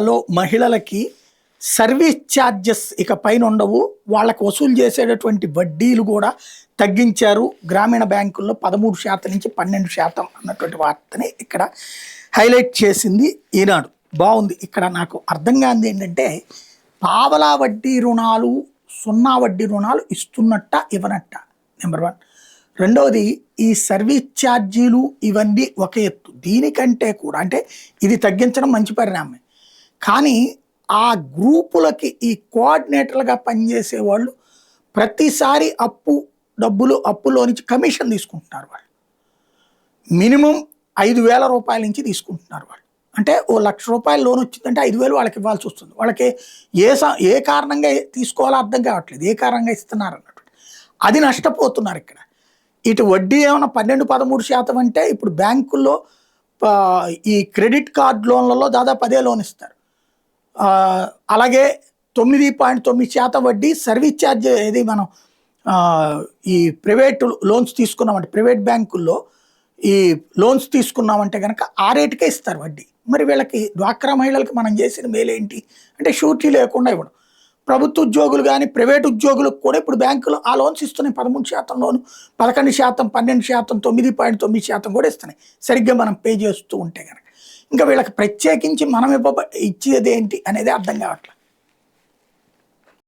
లో మహిళలకి service charges ఇక పైన ఉండవు. వాళ్ళకి వసూలు చేసేటటువంటి వడ్డీలు కూడా తగ్గించారు. గ్రామీణ బ్యాంకుల్లో 13% నుంచి 12% అన్నటువంటి వార్తని ఇక్కడ హైలైట్ చేసింది ఈనాడు. బాగుంది. ఇక్కడ నాకు అర్థం కానిది ఏంటంటే, పావలా వడ్డీ రుణాలు, సున్నా వడ్డీ రుణాలు ఇస్తున్నట్ట ఇవ్వనట్ట నెంబర్ 1. రెండవది, ఈ సర్వీస్ ఛార్జీలు ఇవన్నీ ఒక ఎత్తు. దీనికంటే కూడా అంటే ఇది తగ్గించడం మంచి పరిణామమే. కానీ ఆ గ్రూపులకి ఈ కోఆర్డినేటర్లుగా పనిచేసే వాళ్ళు ప్రతిసారి డబ్బులు అప్పులో నుంచి కమిషన్ తీసుకుంటున్నారు. వాళ్ళు మినిమం 5,000 రూపాయల నుంచి తీసుకుంటున్నారు. వాళ్ళు అంటే ఓ ₹1,00,000 లోన్ వచ్చిందంటే 5,000 వాళ్ళకి ఇవ్వాల్సి వస్తుంది. వాళ్ళకి ఏ కారణంగా తీసుకోవాలో అర్థం కావట్లేదు, ఏ కారణంగా ఇస్తున్నారు అన్నట్టు. అది నష్టపోతున్నారు. ఇక్కడ ఇటు వడ్డీ ఏమైనా 12-13% అంటే ఇప్పుడు బ్యాంకుల్లో ఈ క్రెడిట్ కార్డ్ లోన్లలో దాదాపు అదే లోన్ ఇస్తారు. అలాగే 9.9% వడ్డీ సర్వీస్ ఛార్జ్. ఏది మనం ఈ ప్రైవేట్ లోన్స్ తీసుకున్నామంటే, ప్రైవేట్ బ్యాంకుల్లో ఈ లోన్స్ తీసుకున్నామంటే కనుక ఆ రేటుకే ఇస్తారు వడ్డీ. మరి వీళ్ళకి డ్వాక్రా మహిళలకు మనం చేసిన మేలేంటి అంటే షూరిటీ లేకుండా ఇవ్వడం. ప్రభుత్వ ఉద్యోగులు కానీ ప్రైవేట్ ఉద్యోగులకు కూడా ఇప్పుడు బ్యాంకులు ఆ లోన్స్ ఇస్తున్నాయి. 13% లోను, 11%, 12%, 9.9% కూడా ఇస్తున్నాయి, సరిగ్గా మనం పే చేస్తూ ఉంటే కనుక. ఇంకా వీళ్ళకి ప్రత్యేకించి మనం ఇచ్చేది ఏంటి అనేది అర్థం కావట్లేదు.